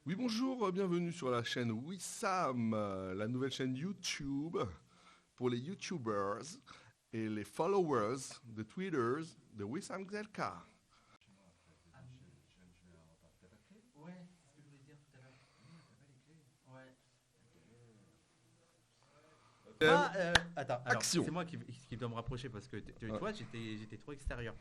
Oui, bonjour, bienvenue sur la chaîne Wissam, la nouvelle chaîne YouTube pour les YouTubers et les followers de Twitter de Wissam Zelka. Ouais, c'est ce que je voulais dire tout à l'heure. Ouais. Attends, alors, Action. c'est moi qui dois me rapprocher parce que tu vois, j'étais trop extérieur.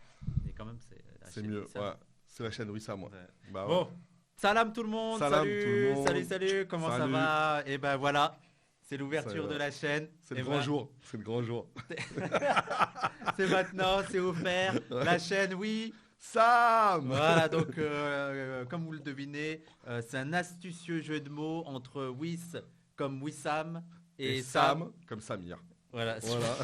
Et quand même, c'est la C'est chaîne mieux, Wissam. ouais, c'est la chaîne Wissam, moi. Ouais. Bah, ouais. Bon, salam tout le monde, Salam salut, tout le monde. salut, comment ça Salut. va? Et ben voilà, c'est l'ouverture Ça y de va. la chaîne. C'est Eh le grand ben, jour, c'est le grand jour. C'est maintenant, c'est offert. La chaîne, oui. Sam. Voilà, donc comme vous le devinez, c'est un astucieux jeu de mots entre Wiss comme Wissam Et Sam. Sam comme Samir. Voilà. Voilà.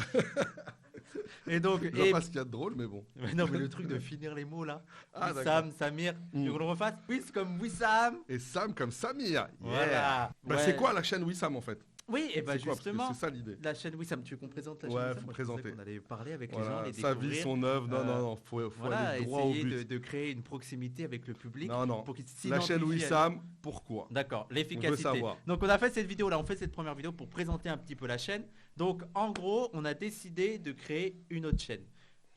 Et donc, Je vois pas ce qu'il y a de drôle, mais bon. Mais non, mais le truc de finir les mots là. Ah, Wissam, Samir. Tu veux qu'on le refasse? Wiss comme Wissam. Et Sam comme Samir. Yeah. Voilà. Bah, Ouais. c'est quoi la chaîne Wissam en fait? Oui, et bah C'est quoi? Parce que justement. c'est ça l'idée. La chaîne Wissam, tu veux qu'on présente la chaîne Ouais, Wissam? faut Moi, je pensais présenter. qu'on allait parler avec les Voilà, gens, les sa vie, découvrir. son œuvre. Non, Euh, non, faut Voilà, aller droit au essayer but. de créer une proximité avec le public. Non, non. Pour qu'ils La chaîne s'identifient à- Wissam, pourquoi? D'accord, On l'efficacité. veut savoir. Donc on a fait cette vidéo là, on fait cette première vidéo pour présenter un petit peu la chaîne. Donc en gros, on a décidé de créer une autre chaîne.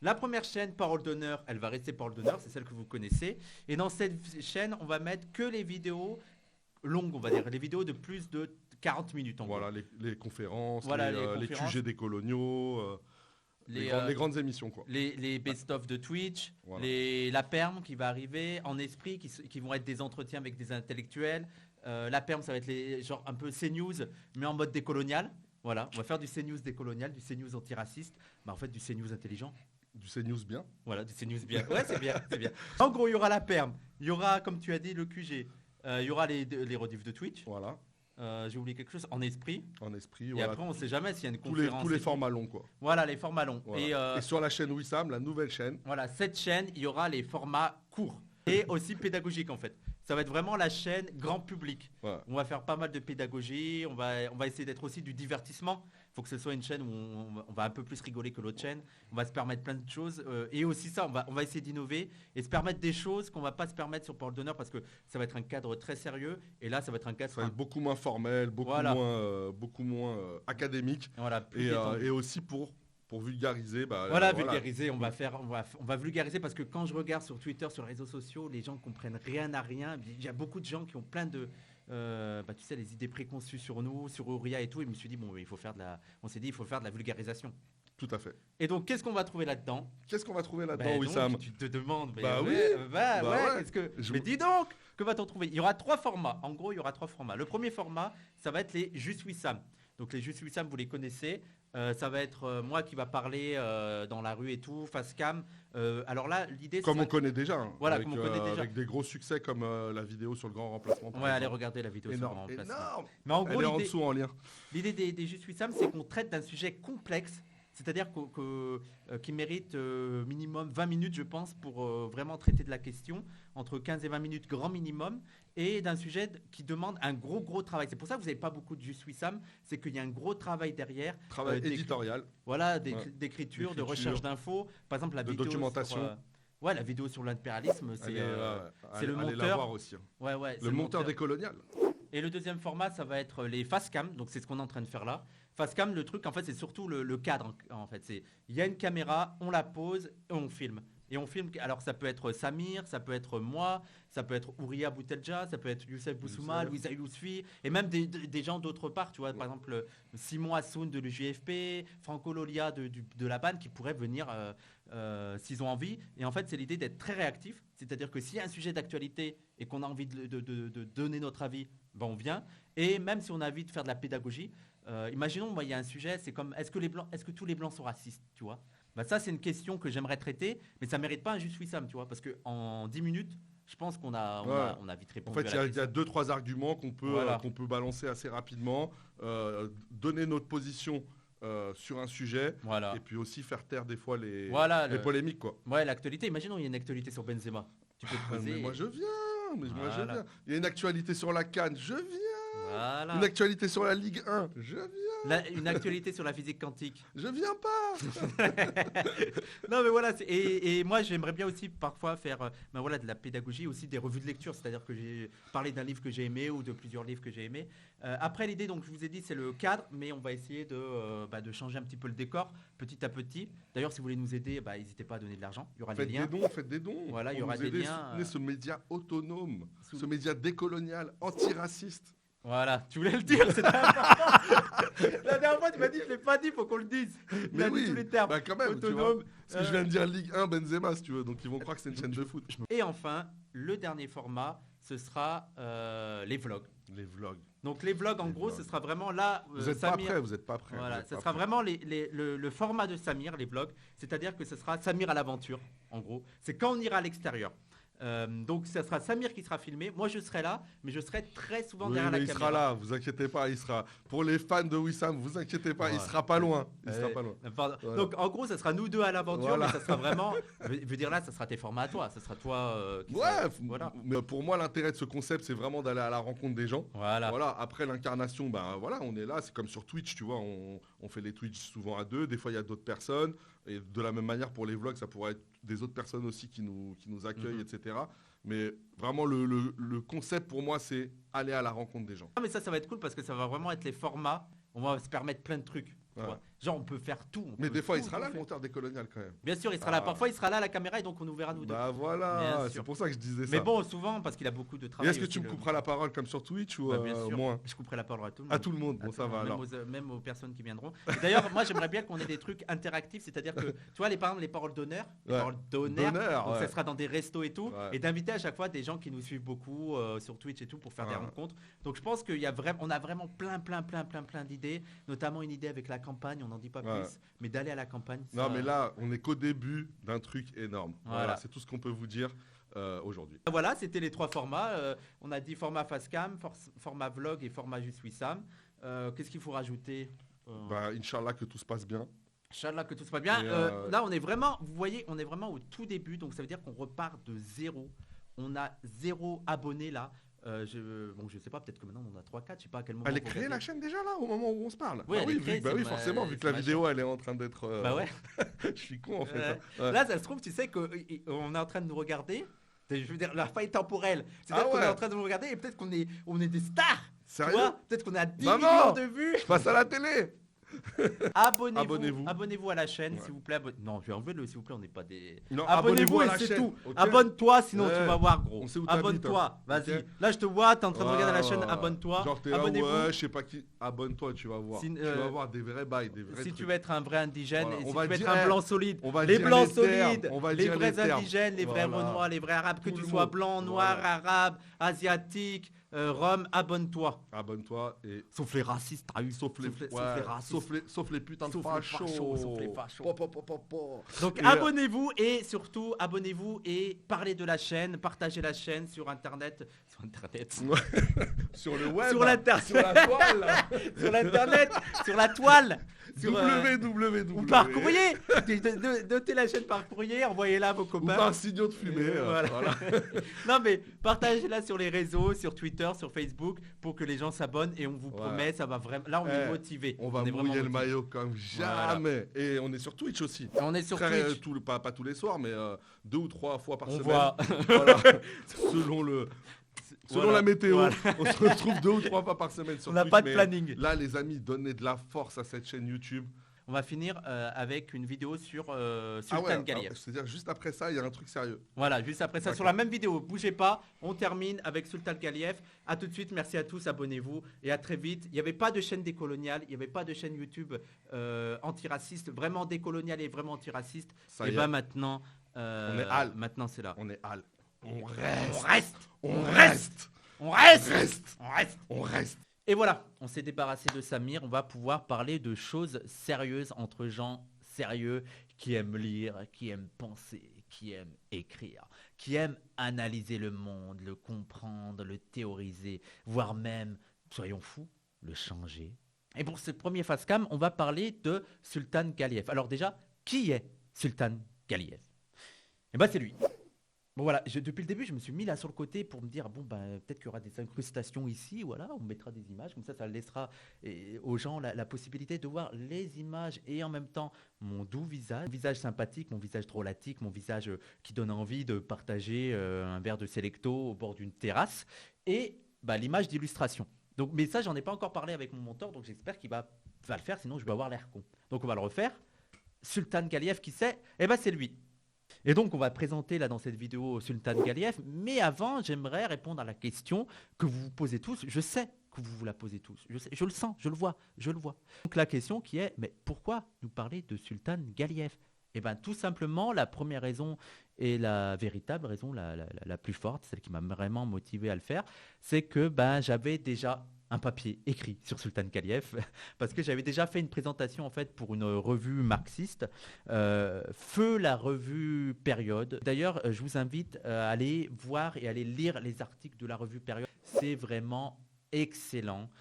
La première chaîne, Parole d'honneur, elle va rester Parole d'honneur, c'est celle que vous connaissez. Et dans cette chaîne, on va mettre que les vidéos longues, on va dire, les vidéos de plus de 40 minutes en Voilà, les conférences, Voilà, les les conférences. QG des coloniaux, gros. les grandes émissions quoi. Les best-of de Twitch, Voilà. la perm qui va arriver, en esprit, qui vont être des entretiens avec des intellectuels. La perm, ça va être genre un peu CNews, mais en mode décolonial. Voilà, on va faire du CNews décolonial, du CNews antiraciste, mais en fait du CNews intelligent. Du CNews bien. Voilà, du CNews bien. Ouais, c'est bien, c'est bien. En gros, il y aura la perm, il y aura, comme tu as dit, le QG, il y aura les rediffs de Twitch. Voilà, J'ai oublié quelque chose, en esprit. en esprit. Et Voilà. après, on ne sait jamais s'il y a une tous les conférence. et tout. formats longs quoi. Voilà, les formats longs. Voilà. Et Et sur la chaîne Wissam, la nouvelle chaîne. voilà, cette chaîne, il y aura les formats courts et aussi pédagogiques en fait. Ça va être vraiment la chaîne grand public. Ouais. On va faire pas mal de pédagogie, on va essayer d'être aussi du divertissement. Il faut que ce soit une chaîne où on va un peu plus rigoler que l'autre chaîne. On va se permettre plein de choses. Et aussi ça, on va essayer d'innover et se permettre des choses qu'on va pas se permettre sur Parole d'honneur parce que ça va être un cadre très sérieux. Et là, ça va être un cadre Ça va être beaucoup moins formel, Voilà. beaucoup moins académique. voilà, plus Et, détendu. et aussi pour vulgariser. Bah, Voilà, vulgariser, on va vulgariser parce que quand je regarde sur Twitter, sur les réseaux sociaux, les gens comprennent rien à rien. Il y a beaucoup de gens qui ont plein de, tu sais, les idées préconçues sur nous, sur Ouria et tout. Et je me suis dit, bon, on s'est dit, il faut faire de la vulgarisation. Tout à fait. Et donc, qu'est-ce qu'on va trouver là-dedans? Qu'est-ce qu'on va trouver Ben, là-dedans, donc, Wissam? tu te demandes. Bah ouais, oui. bah Bah ouais, ouais. qu'est-ce que... Je- Mais dis donc, que va-t-on trouver? Il y aura 3 formats. En gros, il y aura 3 formats. Le premier format, ça va être les Juste Wissam. Donc, les Juste Wissam, vous les connaissez. Ça va être moi qui va parler dans la rue et tout, face cam. Alors là, l'idée, Comme c'est on connaît déjà. Hein, Voilà, avec, comme on connaît déjà. Avec des gros succès comme la vidéo sur le grand remplacement. par Ouais, allez exemple. regarder la vidéo sur Énorme, le remplacement. énorme. Mais en gros, Elle est en dessous en lien. l'idée des Juste Wissam, c'est qu'on traite d'un sujet complexe, c'est-à-dire qui mérite minimum 20 minutes, je pense, pour vraiment traiter de la question, entre 15 et 20 minutes grand minimum, et d'un sujet qui demande un gros travail. C'est pour ça que vous n'avez pas beaucoup de Juste Wissam, c'est qu'il y a un gros travail derrière. Travail d'écrit- éditorial. Voilà, Ouais. d'écriture, de D'écriture. recherche d'infos. Par exemple, la De vidéo documentation. sur, ouais, la vidéo sur l'impérialisme, c'est Allez, c'est le allez la monteur. voir aussi. Hein. ouais, c'est Le monteur des coloniales. Et le deuxième format, ça va être les face cam. Donc c'est ce qu'on est en train de faire là. Face cam, le truc, en fait, c'est surtout le cadre. En fait, il y a une caméra, on la pose et on filme. Et on filme. Alors ça peut être Samir, ça peut être moi, ça peut être Ouria Boutelja, ça peut être Youssef Boussouma, Louisa Yousfi, et même des gens d'autre part. Tu vois, par exemple Simon Assoun de l'UJFP, Franco Lolia de la BAN qui pourraient venir s'ils ont envie. Et en fait, c'est l'idée d'être très réactif. C'est-à-dire que s'il y a un sujet d'actualité et qu'on a envie de donner notre avis, ben on vient. Et même si on a envie de faire de la pédagogie, imaginons, moi, il y a un sujet, c'est comme est-ce que tous les blancs sont racistes, tu vois? Bah ça, c'est une question que j'aimerais traiter, mais ça mérite pas un juste Wissam, tu vois, parce qu'en 10 minutes, je pense qu'on a, on a vite En répondu fait, à la il y a question. 2-3 arguments qu'on peut, Voilà. qu'on peut balancer assez rapidement, donner notre position sur un sujet, Voilà. et puis aussi faire taire des fois les Voilà, polémiques. Quoi. Ouais, l'actualité. Imaginons, il y a une actualité sur Benzema. Tu peux te Ah, poser. mais moi je viens, moi je Voilà. viens. Il y a une actualité sur la CAN, je viens. Voilà. Une actualité sur la Ligue 1, je viens. Une actualité sur la physique quantique. Je viens pas. Non mais voilà, et moi j'aimerais bien aussi parfois faire ben voilà, de la pédagogie, aussi des revues de lecture, c'est-à-dire que j'ai parlé d'un livre que j'ai aimé ou de plusieurs livres que j'ai aimés. Après l'idée, donc je vous ai dit, c'est le cadre, mais on va essayer de changer un petit peu le décor petit à petit. D'ailleurs, si vous voulez nous aider, n'hésitez pas à donner de l'argent, il y aura des liens. Faites des dons. Voilà, il y Pour aura nous des aider, liens. Soutenez ce média autonome, ce média décolonial, antiraciste. Voilà, tu voulais le dire, c'était important. La dernière fois, tu m'as dit, je l'ai pas dit, faut qu'on le dise. Mais oui, tous les termes. bah quand même, Autonome. Parce que je viens de dire Ligue 1 Benzema, si tu veux, donc ils vont croire que c'est une chaîne de foot. Et enfin, le dernier format, ce sera les vlogs. Les vlogs. Donc les vlogs, en gros, ce sera vraiment là. Vous n'êtes pas prêts. Voilà, ce sera vraiment le format de Samir, les vlogs. C'est-à-dire que ce sera Samir à l'aventure, en gros. C'est quand on ira à l'extérieur. Donc ça sera Samir qui sera filmé. Moi je serai là, mais je serai très souvent derrière la caméra. Il sera là, vous inquiétez pas, il sera. Pour les fans de Wissam, vous inquiétez pas, il sera pas loin. Voilà. Donc en gros, ça sera nous deux à l'aventure, mais ça sera vraiment. Je veux dire là, ça sera tes formats à toi, ça sera toi. Voilà. Mais pour moi, l'intérêt de ce concept, c'est vraiment d'aller à la rencontre des gens. Voilà. Après l'incarnation, on est là, c'est comme sur Twitch, tu vois, on fait les Twitch souvent à deux. Des fois, il y a d'autres personnes. Et de la même manière pour les vlogs, ça pourrait être des autres personnes aussi qui nous accueillent, etc. Mais vraiment, le concept pour moi, c'est aller à la rencontre des gens. Ah, mais ça va être cool parce que ça va vraiment être les formats. On va se permettre plein de trucs. Genre, on peut faire tout. Mais des fois, il sera là, le monteur décolonial, quand même. Bien sûr, il sera là. Parfois, il sera là à la caméra et donc on nous verra nous deux. Bah voilà, c'est pour ça que je disais ça. Mais bon, souvent, parce qu'il a beaucoup de travail. Et est-ce que tu me couperas la parole comme sur Twitch ou bien sûr. moins? Je couperai la parole à tout le monde. À tout le monde, bon ça va alors. Même aux personnes qui viendront. D'ailleurs, moi, j'aimerais bien qu'on ait des trucs interactifs, c'est-à-dire que, tu vois, par exemple, les paroles d'honneur, donc ça sera dans des restos et tout, et d'inviter à chaque fois des gens qui nous suivent beaucoup sur Twitch et tout pour faire des rencontres. Donc, je pense qu'on a vraiment plein d'idées, notamment une idée avec la campagne, on n'en dit pas plus, mais d'aller à la campagne. Non, mais là, on n'est qu'au début d'un truc énorme. Voilà, c'est tout ce qu'on peut vous dire aujourd'hui. Voilà, c'était les trois formats. On a dit format Facecam, format vlog et format Juste Wissam. Qu'est-ce qu'il faut rajouter Inch'Allah que tout se passe bien. Inch'Allah que tout se passe bien. Là, on est vraiment, vous voyez, on est vraiment au tout début. Donc, ça veut dire qu'on repart de zéro. On a 0 abonnés là. Je sais pas, peut-être que maintenant on en a 3-4, je sais pas à quel moment. Elle est créée la chaîne déjà là, au moment où on se parle. Oui, forcément, vu que la vidéo elle est en train d'être. Bah ouais. Je suis con en fait. Là, ça se trouve, tu sais qu'on est en train de nous regarder. Je veux dire, la faille temporelle. C'est-à-dire qu'on est en train de nous regarder et peut-être qu'on est des stars. Sérieux? Peut-être qu'on a 10 millions de vues. Je passe à la télé. Abonnez-vous à la chaîne, s'il vous plaît. Non, je vais enlever le s'il vous plaît, on n'est pas des. Non, abonnez-vous à la c'est chaîne. tout. Okay. Abonne-toi, sinon tu vas voir, gros. On sait où abonne-toi, vas-y. Okay. Là, je te vois, t'es en train de regarder la chaîne, abonne-toi. Genre, abonnez-vous. Je sais pas qui. Abonne-toi, tu vas voir. Tu vas voir des vrais bails, des vrais trucs. Tu veux être un vrai indigène, voilà. et si tu veux être un blanc solide, les blancs solides, les vrais indigènes, les vrais renois, les vrais arabes, que tu sois blanc, noir, arabe, asiatique. Rome, abonne-toi. Abonne-toi et. Sauf les racistes, t'as eu. Sauf les putains de fachos. Sauf les fachos. Donc et abonnez-vous et surtout abonnez-vous et parlez de la chaîne, partagez la chaîne sur internet. Sur le web. Sur l'internet. Sur la toile. Sur l'internet. Sur la toile. www. Ou par courrier. Notez la chaîne par courrier, envoyez-la à vos copains. Ou par signaux de fumée. Voilà. Non mais partagez-la sur les réseaux, sur Twitter, sur Facebook, pour que les gens s'abonnent et on vous promet, ça va vraiment. Là on est motivé. On va mouiller le maillot comme jamais. Voilà. Et on est sur Twitch aussi. On est sur Twitch. Pas tous les soirs, mais 2 ou 3 fois par semaine. Voit. Voilà. Selon la météo, on se retrouve 2 ou 3 fois par semaine sur Twitch. On n'a pas de planning. Là, les amis, donnez de la force à cette chaîne YouTube. On va finir avec une vidéo sur Sultan Galiev. C'est-à-dire, juste après ça, il y a un truc sérieux. Voilà, juste après ça, sur la même vidéo. Bougez pas, on termine avec Sultan Galiev. A tout de suite, merci à tous, abonnez-vous et à très vite. Il n'y avait pas de chaîne décoloniale, il n'y avait pas de chaîne YouTube antiraciste, vraiment décoloniale et vraiment antiraciste. Et bien maintenant, on est Al. Maintenant c'est là. On est Al. On reste. Et voilà, on s'est débarrassé de Samir, on va pouvoir parler de choses sérieuses entre gens sérieux qui aiment lire, qui aiment penser, qui aiment écrire, qui aiment analyser le monde, le comprendre, le théoriser, voire même, soyons fous, le changer. Et pour ce premier Facecam, on va parler de Sultan Galiev. Alors déjà, qui est Sultan Galiev ? Eh bien c'est lui. Bon voilà, depuis le début, je me suis mis là sur le côté pour me dire, bon, ben, peut-être qu'il y aura des incrustations ici, voilà, on mettra des images, comme ça laissera aux gens la possibilité de voir les images et en même temps mon doux visage, mon visage sympathique, mon visage drôlatique, mon visage qui donne envie de partager un verre de Selecto au bord d'une terrasse, et bah, l'image d'illustration. Donc, mais ça, j'en ai pas encore parlé avec mon monteur, donc j'espère qu'il va le faire, sinon je vais avoir l'air con. Donc on va le refaire. Sultan Galiev, qui c'est? Eh ben c'est lui. Et donc, on va présenter là dans cette vidéo Sultan Galiev. Mais avant, j'aimerais répondre à la question que vous vous posez tous. Je sais que vous vous la posez tous. Je le sens, je le vois, je le vois. Donc, la question qui est, mais pourquoi nous parler de Sultan Galiev? Eh bien, tout simplement, la première raison et la véritable raison, la plus forte, celle qui m'a vraiment motivé à le faire, c'est que ben, j'avais déjà un papier écrit sur Sultan Galiev parce que j'avais déjà fait une présentation en fait pour une revue marxiste, Feu la revue Période. D'ailleurs, je vous invite à aller voir et aller lire les articles de la revue Période. C'est vraiment excellent.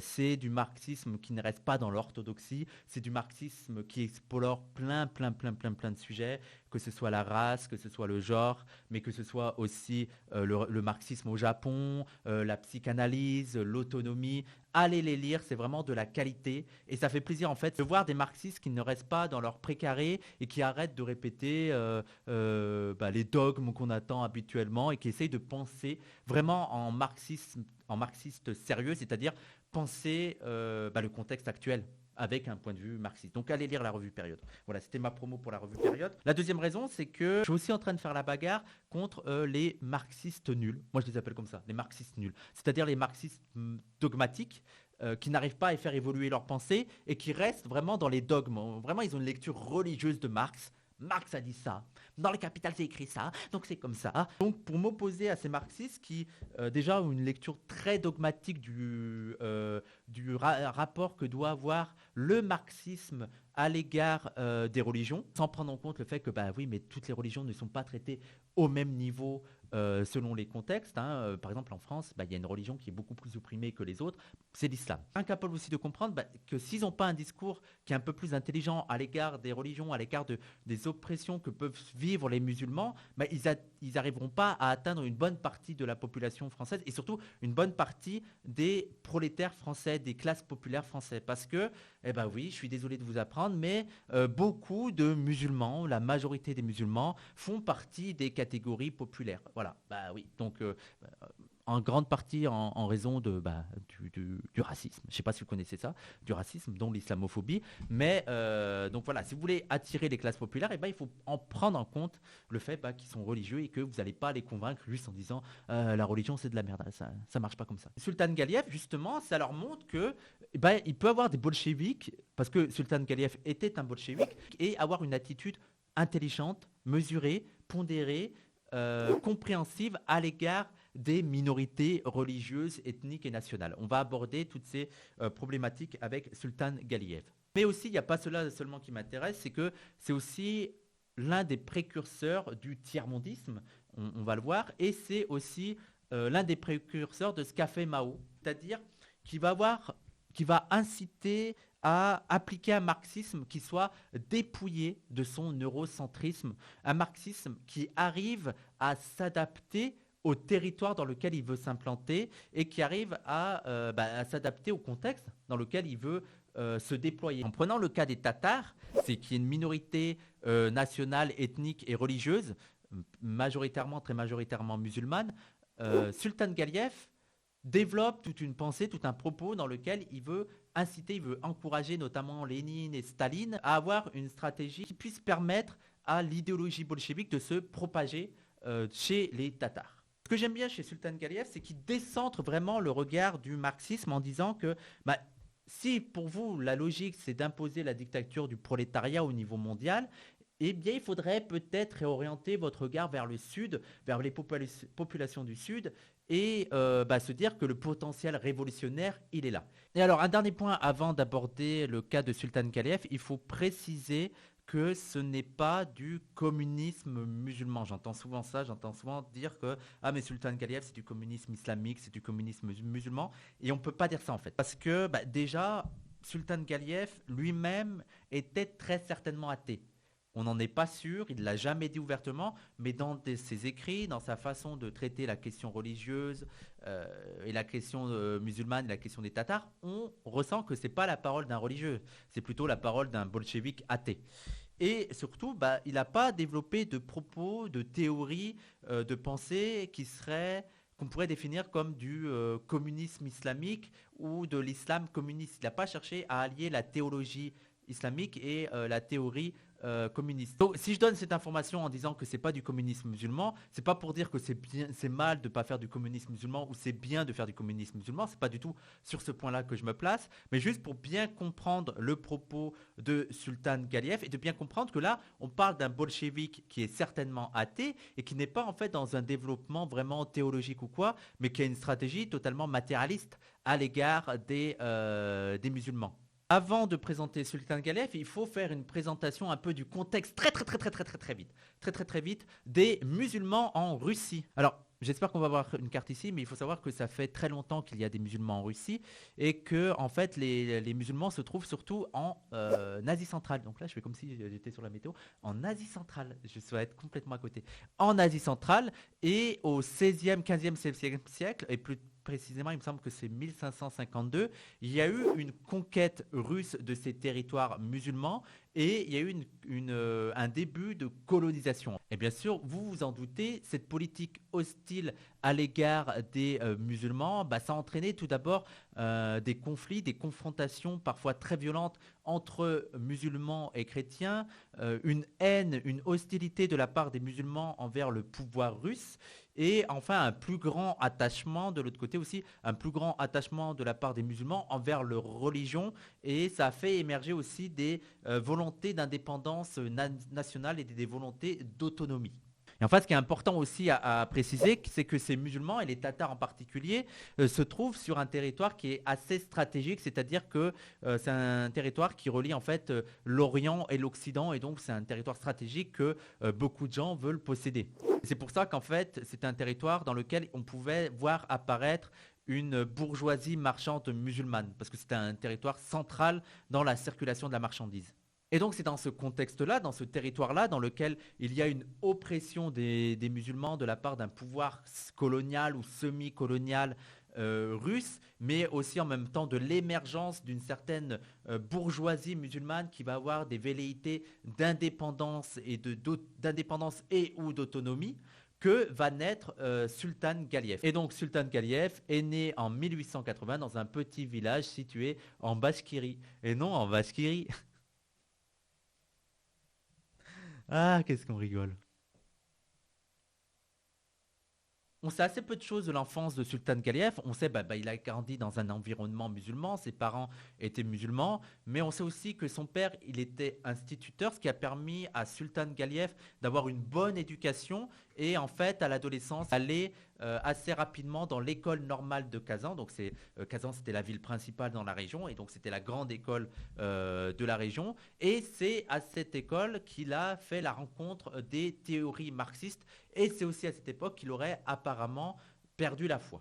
C'est du marxisme qui ne reste pas dans l'orthodoxie, c'est du marxisme qui explore plein de sujets, que ce soit la race, que ce soit le genre, mais que ce soit aussi le marxisme au Japon, la psychanalyse, l'autonomie. Allez les lire, c'est vraiment de la qualité et ça fait plaisir en fait de voir des marxistes qui ne restent pas dans leur précaré et qui arrêtent de répéter les dogmes qu'on attend habituellement et qui essayent de penser vraiment en marxiste sérieux, c'est-à-dire penser le contexte actuel avec un point de vue marxiste. Donc allez lire la revue Période. Voilà, c'était ma promo pour la revue Période. La deuxième raison, c'est que je suis aussi en train de faire la bagarre contre les marxistes nuls. Moi, je les appelle comme ça, les marxistes nuls. C'est-à-dire les marxistes dogmatiques qui n'arrivent pas à faire évoluer leur pensée et qui restent vraiment dans les dogmes. Vraiment, ils ont une lecture religieuse de Marx. Marx a dit ça. Dans le Capital, c'est écrit ça. Donc, c'est comme ça. Donc, pour m'opposer à ces marxistes qui, déjà, ont une lecture très dogmatique du rapport que doit avoir le marxisme à l'égard des religions, sans prendre en compte le fait que, bah oui, mais toutes les religions ne sont pas traitées au même niveau selon les contextes. Par exemple, en France, il y a une religion qui est beaucoup plus opprimée que les autres, c'est l'islam. Incapable aussi de comprendre que s'ils n'ont pas un discours qui est un peu plus intelligent à l'égard des religions, à l'égard des oppressions que peuvent vivre les musulmans, ils n'arriveront pas à atteindre une bonne partie de la population française et surtout une bonne partie des prolétaires français, des classes populaires françaises. Parce que, oui, je suis désolé de vous apprendre, mais beaucoup de musulmans, la majorité des musulmans, font partie des catégories populaires. Voilà, oui. Donc, en grande partie en raison du racisme. Je ne sais pas si vous connaissez ça, du racisme, dont l'islamophobie. Mais donc voilà, si vous voulez attirer les classes populaires, il faut en prendre en compte le fait qu'ils sont religieux et que vous n'allez pas les convaincre juste en disant la religion c'est de la merde. Ça ne marche pas comme ça. Sultan Galiev, justement, ça leur montre que il peut avoir des bolcheviks, parce que Sultan Galiev était un bolchevique, et avoir une attitude intelligente, mesurée, pondérée, compréhensive à l'égard des minorités religieuses, ethniques et nationales. On va aborder toutes ces problématiques avec Sultan Galiev. Mais aussi, il n'y a pas cela seulement qui m'intéresse, c'est que c'est aussi l'un des précurseurs du tiers-mondisme, on va le voir, et c'est aussi l'un des précurseurs de ce qu'a fait Mao, c'est-à-dire qui va inciter à appliquer un marxisme qui soit dépouillé de son eurocentrisme, un marxisme qui arrive à s'adapter au territoire dans lequel il veut s'implanter et qui arrive à s'adapter au contexte dans lequel il veut se déployer. En prenant le cas des Tatars, c'est qui est une minorité nationale, ethnique et religieuse, très majoritairement musulmane, Sultan Galiev développe toute une pensée, tout un propos dans lequel il veut inciter, il veut encourager notamment Lénine et Staline à avoir une stratégie qui puisse permettre à l'idéologie bolchevique de se propager chez les Tatars. Ce que j'aime bien chez Sultan Galiev, c'est qu'il décentre vraiment le regard du marxisme en disant que si pour vous la logique c'est d'imposer la dictature du prolétariat au niveau mondial, eh bien, il faudrait peut-être réorienter votre regard vers le sud, vers les populations du sud, et se dire que le potentiel révolutionnaire, il est là. Et alors, un dernier point avant d'aborder le cas de Sultan Galiev, il faut préciser que ce n'est pas du communisme musulman. J'entends souvent ça, j'entends souvent dire que mais Sultan Galiev, c'est du communisme islamique, c'est du communisme musulman, et on ne peut pas dire ça en fait. Parce que déjà, Sultan Galiev lui-même était très certainement athée. On n'en est pas sûr, il ne l'a jamais dit ouvertement, mais dans ses écrits, dans sa façon de traiter la question religieuse et la question musulmane et la question des Tatars, on ressent que ce n'est pas la parole d'un religieux, c'est plutôt la parole d'un bolchevique athée. Et surtout, il n'a pas développé de propos, de théories, de pensée qu'on pourrait définir comme du communisme islamique ou de l'islam communiste. Il n'a pas cherché à allier la théologie islamique et la théorie communiste. Donc, si je donne cette information en disant que c'est pas du communisme musulman, c'est pas pour dire que c'est mal de pas faire du communisme musulman ou c'est bien de faire du communisme musulman. C'est pas du tout sur ce point-là que je me place, mais juste pour bien comprendre le propos de Sultan Galiev et de bien comprendre que là, on parle d'un bolchevique qui est certainement athée et qui n'est pas en fait dans un développement vraiment théologique ou quoi, mais qui a une stratégie totalement matérialiste à l'égard des musulmans. Avant de présenter Sultan Galiev, il faut faire une présentation un peu du contexte très vite, très vite des musulmans en Russie. Alors, j'espère qu'on va avoir une carte ici, mais il faut savoir que ça fait très longtemps qu'il y a des musulmans en Russie et que en fait les musulmans se trouvent surtout en Asie centrale. Donc là, je fais comme si j'étais sur la météo. En Asie centrale, je souhaite être complètement à côté. En Asie centrale et au 16e, 15e, 16e siècle et plus précisément, il me semble que c'est 1552, il y a eu une conquête russe de ces territoires musulmans et il y a eu un début de colonisation. Et bien sûr, vous vous en doutez, cette politique hostile à l'égard des musulmans, ça a entraîné tout d'abord des conflits, des confrontations parfois très violentes entre musulmans et chrétiens, une haine, une hostilité de la part des musulmans envers le pouvoir russe. Et enfin, un plus grand attachement, de l'autre côté aussi, un plus grand attachement de la part des musulmans envers leur religion. Et ça a fait émerger aussi des volontés d'indépendance nationale et des volontés d'autonomie. Et en fait, ce qui est important aussi à préciser, c'est que ces musulmans, et les Tatars en particulier, se trouvent sur un territoire qui est assez stratégique, c'est-à-dire que c'est un territoire qui relie en fait l'Orient et l'Occident, et donc c'est un territoire stratégique que beaucoup de gens veulent posséder. C'est pour ça qu'en fait, c'est un territoire dans lequel on pouvait voir apparaître une bourgeoisie marchande musulmane, parce que c'était un territoire central dans la circulation de la marchandise. Et donc c'est dans ce contexte-là, dans ce territoire-là, dans lequel il y a une oppression des musulmans de la part d'un pouvoir colonial ou semi-colonial russe, mais aussi en même temps de l'émergence d'une certaine bourgeoisie musulmane qui va avoir des velléités d'indépendance d'indépendance et ou d'autonomie, que va naître Sultan Galiev. Et donc Sultan Galiev est né en 1880 dans un petit village situé en Bashkirie. Et non en Bashkirie. Ah, qu'est-ce qu'on rigole. On sait assez peu de choses de l'enfance de Sultan Galiev. On sait il a grandi dans un environnement musulman, ses parents étaient musulmans, mais on sait aussi que son père, il était instituteur, ce qui a permis à Sultan Galiev d'avoir une bonne éducation et en fait à l'adolescence aller assez rapidement dans l'école normale de Kazan. Donc Kazan, c'était la ville principale dans la région et donc c'était la grande école de la région. Et c'est à cette école qu'il a fait la rencontre des théories marxistes et c'est aussi à cette époque qu'il aurait apparemment perdu la foi.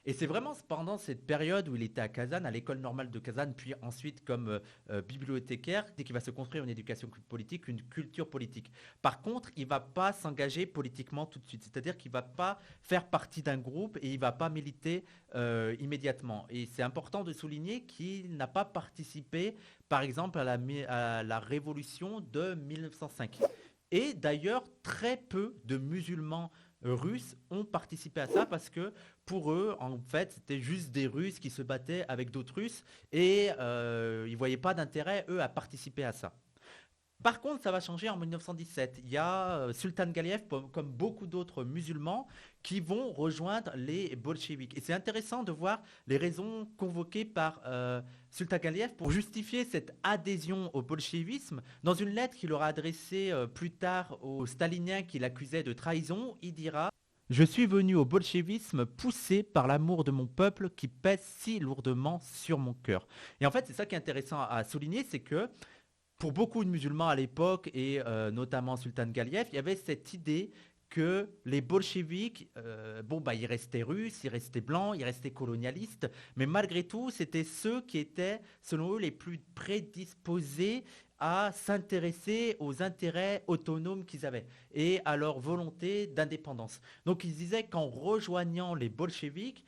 Et c'est vraiment pendant cette période où il était à Kazan, à l'école normale de Kazan, puis ensuite comme bibliothécaire, qu'il va se construire une éducation politique, une culture politique. Par contre, il ne va pas s'engager politiquement tout de suite. C'est-à-dire qu'il ne va pas faire partie d'un groupe et il ne va pas militer immédiatement. Et c'est important de souligner qu'il n'a pas participé, par exemple, à la révolution de 1905. Et d'ailleurs, très peu de musulmans russes ont participé à ça parce que pour eux, en fait, c'était juste des Russes qui se battaient avec d'autres Russes et ils ne voyaient pas d'intérêt, eux, à participer à ça. Par contre, ça va changer en 1917. Il y a Sultan Galiev, comme beaucoup d'autres musulmans, qui vont rejoindre les bolcheviks. Et c'est intéressant de voir les raisons convoquées par Sultan Galiev pour justifier cette adhésion au bolchevisme. Dans une lettre qu'il aura adressée plus tard aux staliniens qui l'accusaient de trahison, il dira « Je suis venu au bolchevisme poussé par l'amour de mon peuple qui pèse si lourdement sur mon cœur. » Et en fait, c'est ça qui est intéressant à souligner, c'est que pour beaucoup de musulmans à l'époque, et notamment Sultan Galiev, il y avait cette idée que les bolcheviks, ils restaient russes, ils restaient blancs, ils restaient colonialistes, mais malgré tout, c'était ceux qui étaient, selon eux, les plus prédisposés à s'intéresser aux intérêts autonomes qu'ils avaient et à leur volonté d'indépendance. Donc ils disaient qu'en rejoignant les bolcheviks,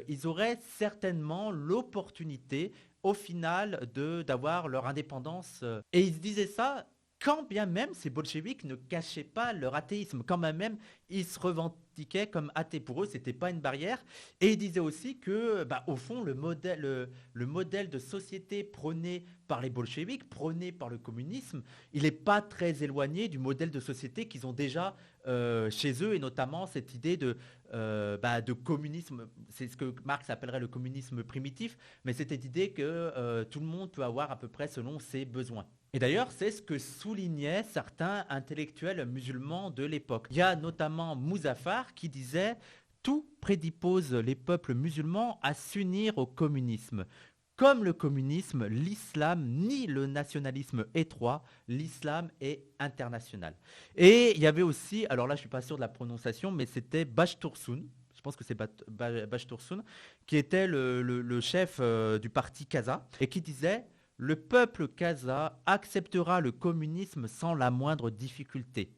ils auraient certainement l'opportunité au final d'avoir leur indépendance. Et ils disaient ça quand bien même ces bolcheviks ne cachaient pas leur athéisme, quand bien même ils se revendiquaient comme athées. Pour eux, ce n'était pas une barrière. Et ils disaient aussi que, au fond, le modèle de société prôné par les bolcheviks, prôné par le communisme, il n'est pas très éloigné du modèle de société qu'ils ont déjà chez eux, et notamment cette idée de communisme. C'est ce que Marx appellerait le communisme primitif, mais c'est cette idée que tout le monde peut avoir à peu près selon ses besoins. Et d'ailleurs, c'est ce que soulignaient certains intellectuels musulmans de l'époque. Il y a notamment Muzaffar qui disait « Tout prédispose les peuples musulmans à s'unir au communisme. Comme le communisme, l'islam ni le nationalisme étroit, l'islam est international. » Et il y avait aussi, alors là je ne suis pas sûr de la prononciation, mais c'était Bachtoursoun, je pense que c'est Bachtoursoun, qui était le chef du parti Kaza, et qui disait « Le peuple Kaza acceptera le communisme sans la moindre difficulté.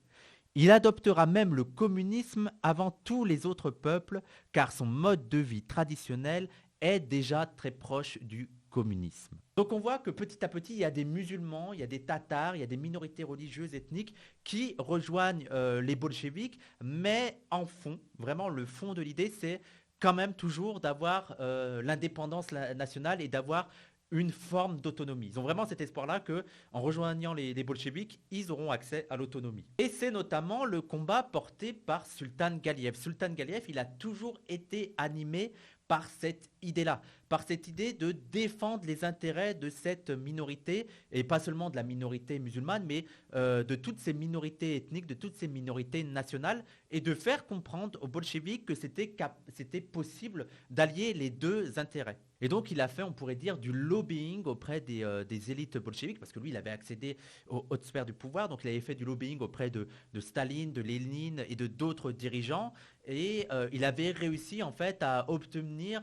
Il adoptera même le communisme avant tous les autres peuples, car son mode de vie traditionnel est déjà très proche du communisme. » Donc on voit que petit à petit, il y a des musulmans, il y a des tatars, il y a des minorités religieuses, ethniques qui rejoignent les bolcheviks, mais en fond, vraiment le fond de l'idée, c'est quand même toujours d'avoir l'indépendance nationale et d'avoir une forme d'autonomie. Ils ont vraiment cet espoir-là qu'en rejoignant les bolcheviks, ils auront accès à l'autonomie. Et c'est notamment le combat porté par Sultan Galiev. Sultan Galiev, il a toujours été animé par cette idée-là, par cette idée de défendre les intérêts de cette minorité, et pas seulement de la minorité musulmane, mais de toutes ces minorités ethniques, de toutes ces minorités nationales, et de faire comprendre aux bolcheviks que c'était possible d'allier les deux intérêts. Et donc il a fait, on pourrait dire, du lobbying auprès des élites bolcheviques, parce que lui, il avait accédé aux hautes sphères du pouvoir, donc il avait fait du lobbying auprès de Staline, de Lénine et de d'autres dirigeants, et il avait réussi en fait à obtenir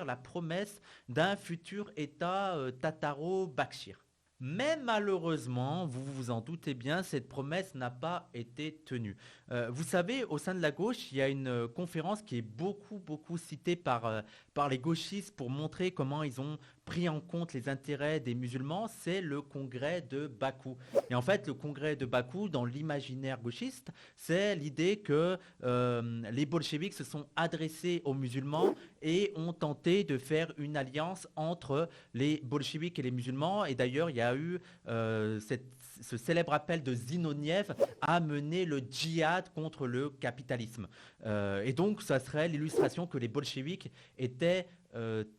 la promesse d'un futur État tataro-bakshir. Mais malheureusement, vous vous en doutez bien, cette promesse n'a pas été tenue. Vous savez, au sein de la gauche, il y a une conférence qui est beaucoup citée par les gauchistes pour montrer comment ils ont pris en compte les intérêts des musulmans, c'est le congrès de Bakou. Et en fait, le congrès de Bakou, dans l'imaginaire gauchiste, c'est l'idée que les bolcheviks se sont adressés aux musulmans et ont tenté de faire une alliance entre les bolcheviks et les musulmans. Et d'ailleurs, il y a eu ce célèbre appel de Zinoniev à mener le djihad contre le capitalisme. Et donc, ça serait l'illustration que les bolcheviks étaient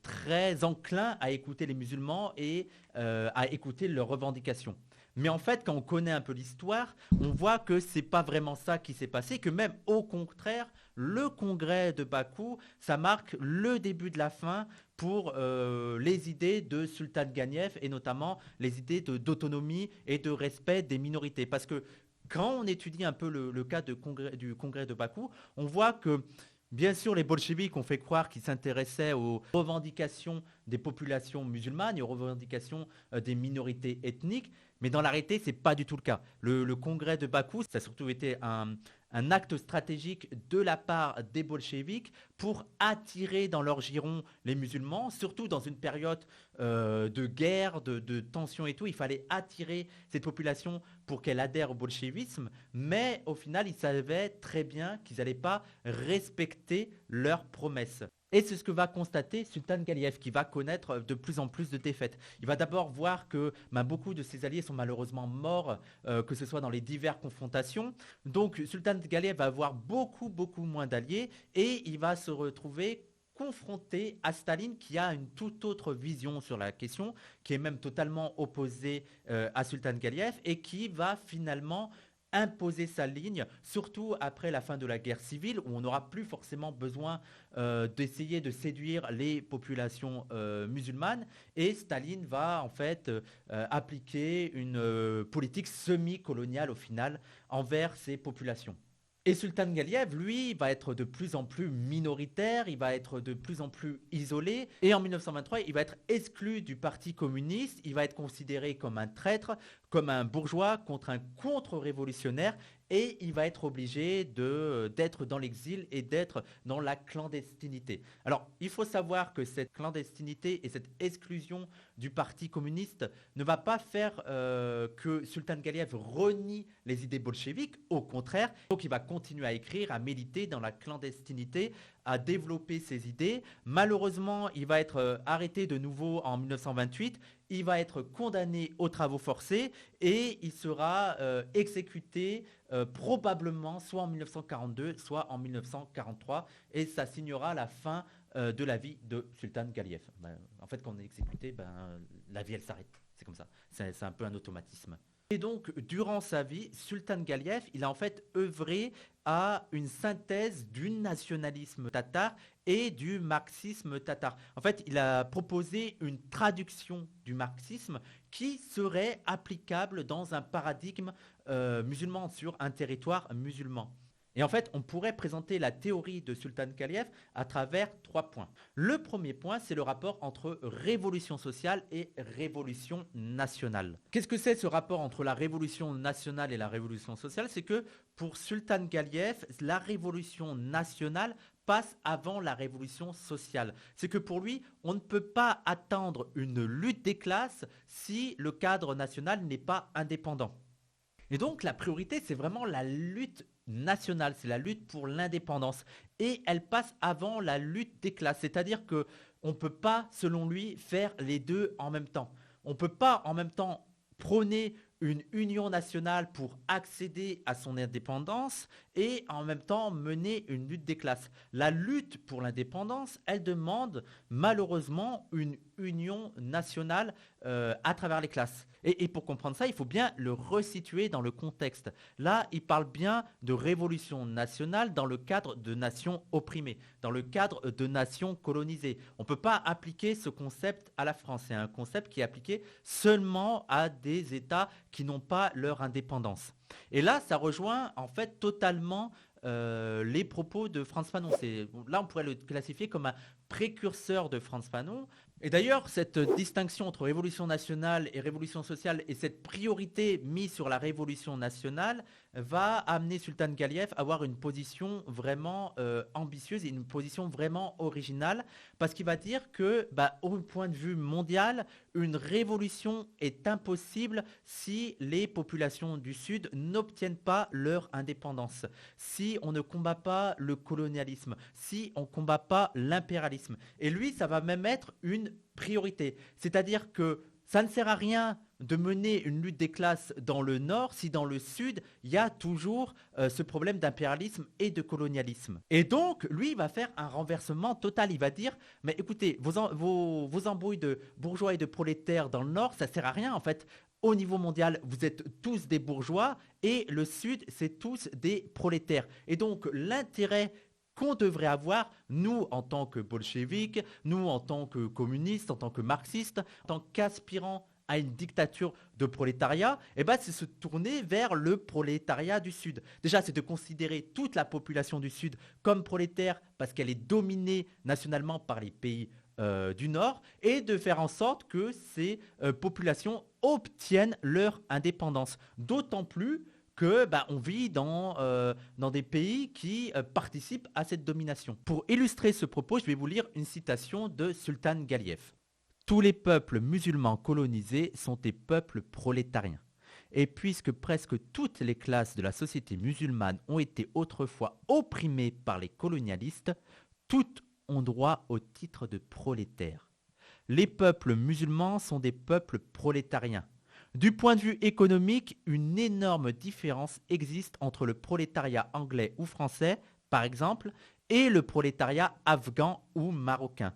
très enclins à écouter les musulmans et à écouter leurs revendications. Mais en fait, quand on connaît un peu l'histoire, on voit que c'est pas vraiment ça qui s'est passé, que même au contraire, le congrès de Bakou, ça marque le début de la fin pour les idées de Sultan Galiev et notamment les idées d'autonomie et de respect des minorités. Parce que quand on étudie un peu le cas du congrès de Bakou, on voit que bien sûr, les bolcheviks ont fait croire qu'ils s'intéressaient aux revendications des populations musulmanes et aux revendications des minorités ethniques, mais dans la réalité, ce n'est pas du tout le cas. Le congrès de Bakou, ça a surtout été un acte stratégique de la part des bolcheviks pour attirer dans leur giron les musulmans, surtout dans une période de guerre, de tension et tout. Il fallait attirer cette population pour qu'elle adhère au bolchevisme, mais au final, ils savaient très bien qu'ils n'allaient pas respecter leurs promesses. Et c'est ce que va constater Sultan Galiev, qui va connaître de plus en plus de défaites. Il va d'abord voir que beaucoup de ses alliés sont malheureusement morts, que ce soit dans les diverses confrontations. Donc Sultan Galiev va avoir beaucoup moins d'alliés et il va se retrouver confronté à Staline, qui a une toute autre vision sur la question, qui est même totalement opposée à Sultan Galiev et qui va finalement imposer sa ligne, surtout après la fin de la guerre civile, où on n'aura plus forcément besoin d'essayer de séduire les populations musulmanes. Et Staline va en fait appliquer une politique semi-coloniale au final envers ces populations. Et Sultan Galiev, lui, va être de plus en plus minoritaire, il va être de plus en plus isolé. Et en 1923, il va être exclu du Parti communiste, il va être considéré comme un traître, comme un bourgeois contre un contre-révolutionnaire. Et il va être obligé d'être dans l'exil et d'être dans la clandestinité. Alors, il faut savoir que cette clandestinité et cette exclusion du Parti communiste ne va pas faire que Sultan Galiev renie les idées bolcheviques. Au contraire, donc il va continuer à écrire, à militer dans la clandestinité, à développer ses idées. Malheureusement, il va être arrêté de nouveau en 1928. Il va être condamné aux travaux forcés et il sera exécuté probablement soit en 1942, soit en 1943. Et ça signera la fin de la vie de Sultan Galiev. En fait, quand on est exécuté, la vie, elle s'arrête. C'est comme ça. C'est un peu un automatisme. Et donc, durant sa vie, Sultan Galiev, il a en fait œuvré à une synthèse du nationalisme tatar et du marxisme tatar. En fait, il a proposé une traduction du marxisme qui serait applicable dans un paradigme musulman sur un territoire musulman. Et en fait, on pourrait présenter la théorie de Sultan Galiev à travers 3 points. Le premier point, c'est le rapport entre révolution sociale et révolution nationale. Qu'est-ce que c'est ce rapport entre la révolution nationale et la révolution sociale? C'est que pour Sultan Galiev, la révolution nationale passe avant la révolution sociale. C'est que pour lui, on ne peut pas attendre une lutte des classes si le cadre national n'est pas indépendant. Et donc, la priorité, c'est vraiment la lutte nationale, c'est la lutte pour l'indépendance. Et elle passe avant la lutte des classes. C'est-à-dire qu'on ne peut pas, selon lui, faire les deux en même temps. On ne peut pas en même temps prôner une union nationale pour accéder à son indépendance et en même temps mener une lutte des classes. La lutte pour l'indépendance, elle demande malheureusement une union nationale à travers les classes. Et pour comprendre ça, il faut bien le resituer dans le contexte. Là, il parle bien de révolution nationale dans le cadre de nations opprimées, dans le cadre de nations colonisées. On ne peut pas appliquer ce concept à la France. C'est un concept qui est appliqué seulement à des États qui n'ont pas leur indépendance. Et là, ça rejoint en fait totalement les propos de Frantz Fanon. Là, on pourrait le classifier comme un précurseur de Frantz Fanon. Et d'ailleurs, cette distinction entre révolution nationale et révolution sociale et cette priorité mise sur la révolution nationale va amener Sultan Galiev à avoir une position vraiment ambitieuse et une position vraiment originale parce qu'il va dire que, au point de vue mondial, une révolution est impossible si les populations du Sud n'obtiennent pas leur indépendance, si on ne combat pas le colonialisme, si on ne combat pas l'impérialisme. Et lui, ça va même être une priorité. C'est-à-dire que ça ne sert à rien de mener une lutte des classes dans le Nord si dans le Sud, il y a toujours ce problème d'impérialisme et de colonialisme. Et donc, lui, il va faire un renversement total. Il va dire, mais écoutez, vos embrouilles de bourgeois et de prolétaires dans le Nord, ça ne sert à rien en fait. Au niveau mondial, vous êtes tous des bourgeois et le Sud, c'est tous des prolétaires. Et donc, l'intérêt qu'on devrait avoir, nous en tant que bolcheviques, nous en tant que communistes, en tant que marxistes, en tant qu'aspirants à une dictature de prolétariat, c'est se tourner vers le prolétariat du Sud. Déjà, c'est de considérer toute la population du Sud comme prolétaire parce qu'elle est dominée nationalement par les pays du Nord et de faire en sorte que ces populations obtiennent leur indépendance. D'autant plus on vit dans des pays qui participent à cette domination. Pour illustrer ce propos, je vais vous lire une citation de Sultan Galiev. Tous les peuples musulmans colonisés sont des peuples prolétariens. Et puisque presque toutes les classes de la société musulmane ont été autrefois opprimées par les colonialistes, toutes ont droit au titre de prolétaires. Les peuples musulmans sont des peuples prolétariens. Du point de vue économique, une énorme différence existe entre le prolétariat anglais ou français, par exemple, et le prolétariat afghan ou marocain.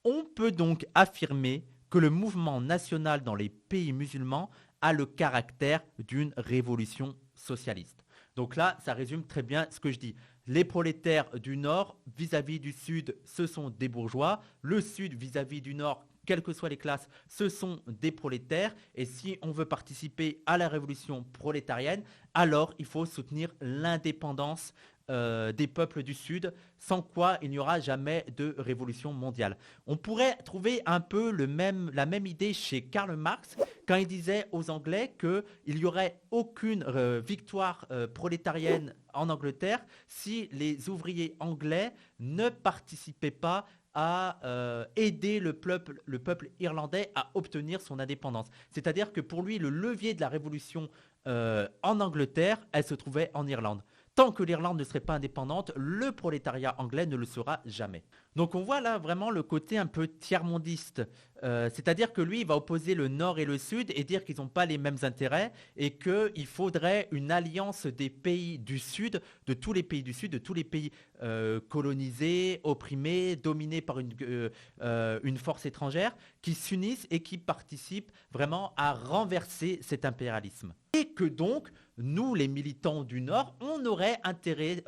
On peut donc affirmer que le mouvement national dans les pays musulmans a le caractère d'une révolution socialiste. Donc là, ça résume très bien ce que je dis. Les prolétaires du Nord vis-à-vis du Sud, ce sont des bourgeois. Le Sud vis-à-vis du Nord, quelles que soient les classes, ce sont des prolétaires. Et si on veut participer à la révolution prolétarienne, alors il faut soutenir l'indépendance des peuples du Sud, sans quoi il n'y aura jamais de révolution mondiale. On pourrait trouver un peu la même idée chez Karl Marx, quand il disait aux Anglais qu'il n'y aurait aucune victoire prolétarienne en Angleterre si les ouvriers anglais ne participaient pas à aider le peuple irlandais à obtenir son indépendance. C'est-à-dire que pour lui, le levier de la révolution en Angleterre, elle se trouvait en Irlande. Tant que l'Irlande ne serait pas indépendante, le prolétariat anglais ne le sera jamais. Donc on voit là vraiment le côté un peu tiers-mondiste. C'est-à-dire que lui, il va opposer le Nord et le Sud et dire qu'ils n'ont pas les mêmes intérêts et qu'il faudrait une alliance des pays du Sud, de tous les pays du Sud, de tous les pays colonisés, opprimés, dominés par une force étrangère, qui s'unissent et qui participent vraiment à renverser cet impérialisme. Et que donc, nous, les militants du Nord, on aurait intérêt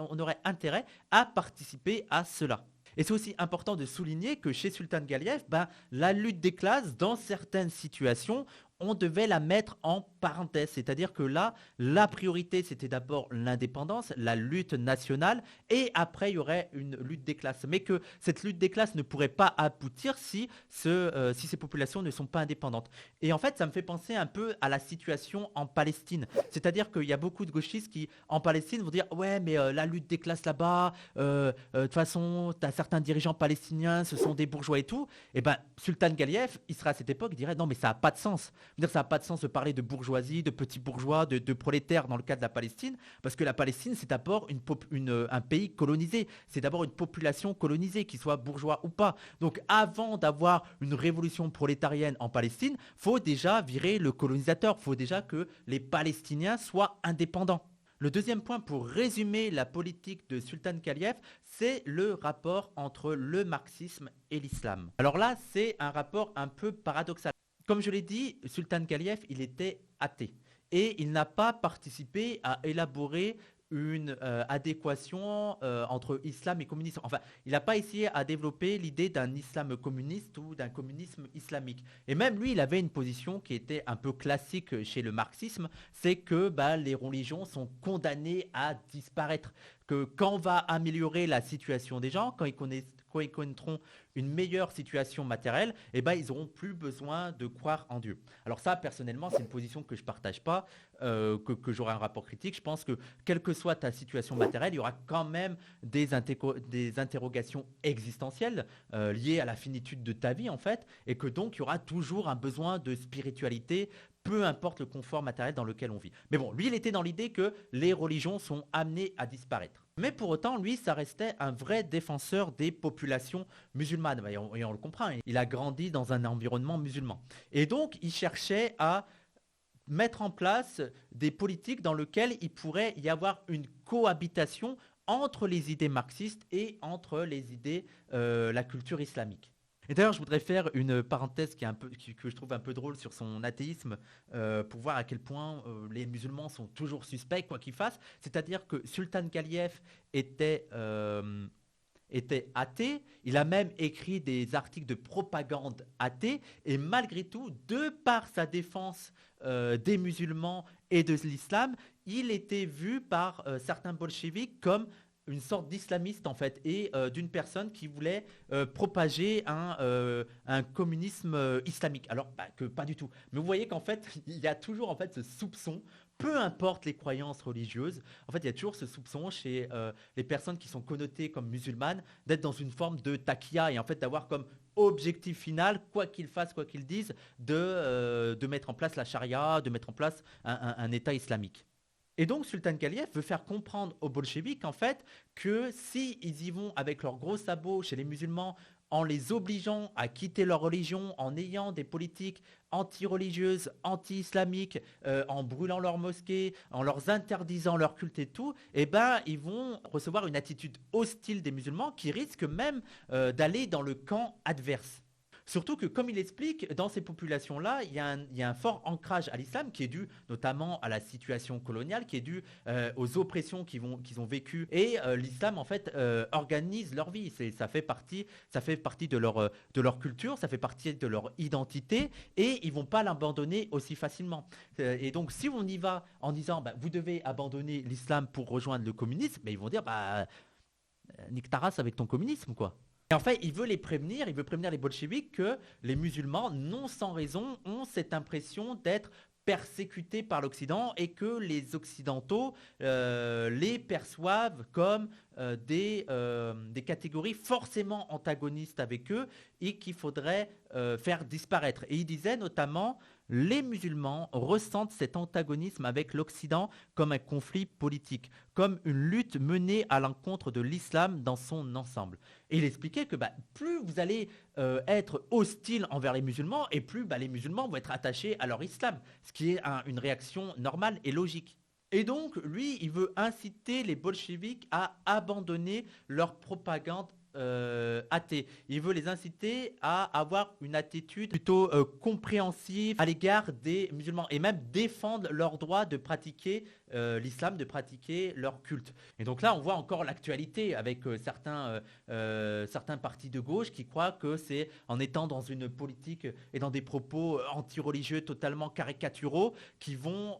à participer à cela. Et c'est aussi important de souligner que chez Sultan Galiev, la lutte des classes, dans certaines situations, on devait la mettre en parenthèse. C'est-à-dire que là, la priorité, c'était d'abord l'indépendance, la lutte nationale, et après, il y aurait une lutte des classes. Mais que cette lutte des classes ne pourrait pas aboutir si ces populations ne sont pas indépendantes. Et en fait, ça me fait penser un peu à la situation en Palestine. C'est-à-dire qu'il y a beaucoup de gauchistes qui, en Palestine, vont dire « Ouais, mais la lutte des classes là-bas, de toute façon, tu as certains dirigeants palestiniens, ce sont des bourgeois et tout. » Et Sultan Galiev, il sera à cette époque, il dirait « Non, mais ça n'a pas de sens. » Ça n'a pas de sens de parler de bourgeoisie, de petits bourgeois, de prolétaires dans le cas de la Palestine, parce que la Palestine, c'est d'abord un pays colonisé. C'est d'abord une population colonisée, qu'il soit bourgeois ou pas. Donc avant d'avoir une révolution prolétarienne en Palestine, il faut déjà virer le colonisateur. Il faut déjà que les Palestiniens soient indépendants. Le deuxième point pour résumer la politique de Sultan Galiev, c'est le rapport entre le marxisme et l'islam. Alors là, c'est un rapport un peu paradoxal. Comme je l'ai dit, Sultan Galiev, il était athée et il n'a pas participé à élaborer une adéquation entre islam et communisme. Enfin, il n'a pas essayé à développer l'idée d'un islam communiste ou d'un communisme islamique. Et même lui, il avait une position qui était un peu classique chez le marxisme, c'est que les religions sont condamnées à disparaître. Que quand on va améliorer la situation des gens, quand ils connaîtront une meilleure situation matérielle, ils n'auront plus besoin de croire en Dieu. Alors ça, personnellement, c'est une position que je ne partage pas, que j'aurai un rapport critique. Je pense que quelle que soit ta situation matérielle, il y aura quand même des interrogations existentielles liées à la finitude de ta vie, en fait, et que donc il y aura toujours un besoin de spiritualité, peu importe le confort matériel dans lequel on vit. Mais bon, lui, il était dans l'idée que les religions sont amenées à disparaître. Mais pour autant, lui, ça restait un vrai défenseur des populations musulmanes. Et on le comprend, il a grandi dans un environnement musulman. Et donc, il cherchait à mettre en place des politiques dans lesquelles il pourrait y avoir une cohabitation entre les idées marxistes et entre les idées, la culture islamique. Et d'ailleurs, je voudrais faire une parenthèse que je trouve un peu drôle sur son athéisme pour voir à quel point les musulmans sont toujours suspects, quoi qu'ils fassent. C'est-à-dire que Sultan Galiev était athée, il a même écrit des articles de propagande athée, et malgré tout, de par sa défense des musulmans et de l'islam, il était vu par certains bolcheviks comme une sorte d'islamiste en fait, et d'une personne qui voulait propager un communisme islamique. Alors que pas du tout. Mais vous voyez qu'en fait, il y a toujours en fait ce soupçon, peu importe les croyances religieuses, en fait il y a toujours ce soupçon chez les personnes qui sont connotées comme musulmanes d'être dans une forme de taqiya et en fait d'avoir comme objectif final, quoi qu'ils fassent, quoi qu'ils disent, de mettre en place la charia, de mettre en place un État islamique. Et donc, Sultan Galiev veut faire comprendre aux bolcheviks, en fait, que s'ils y vont avec leurs gros sabots chez les musulmans, en les obligeant à quitter leur religion, en ayant des politiques anti-religieuses, anti-islamiques, en brûlant leurs mosquées, en leur interdisant leur culte et tout, ils vont recevoir une attitude hostile des musulmans qui risque même d'aller dans le camp adverse. Surtout que, comme il explique, dans ces populations-là, il y a un fort ancrage à l'islam qui est dû notamment à la situation coloniale, qui est dû aux oppressions qu'ils ont vécues. Et l'islam, en fait, organise leur vie. Ça fait partie de leur culture, ça fait partie de leur identité, et ils vont pas l'abandonner aussi facilement. Et donc, si on y va en disant, bah, vous devez abandonner l'islam pour rejoindre le communisme, bah, ils vont dire, bah, nique ta race avec ton communisme, quoi. Et en fait, il veut prévenir les bolcheviks que les musulmans, non sans raison, ont cette impression d'être persécutés par l'Occident et que les Occidentaux les perçoivent comme des catégories forcément antagonistes avec eux et qu'il faudrait faire disparaître. Et il disait notamment, les musulmans ressentent cet antagonisme avec l'Occident comme un conflit politique, comme une lutte menée à l'encontre de l'islam dans son ensemble. Et il expliquait que bah, plus vous allez être hostile envers les musulmans, et plus bah, les musulmans vont être attachés à leur islam, ce qui est une réaction normale et logique. Et donc, lui, il veut inciter les bolcheviks à abandonner leur propagande athée. Il veut les inciter à avoir une attitude plutôt compréhensive à l'égard des musulmans et même défendre leur droit de pratiquer l'islam, de pratiquer leur culte. Et donc là, on voit encore l'actualité avec certains partis de gauche qui croient que c'est en étant dans une politique et dans des propos anti-religieux totalement caricaturaux qui vont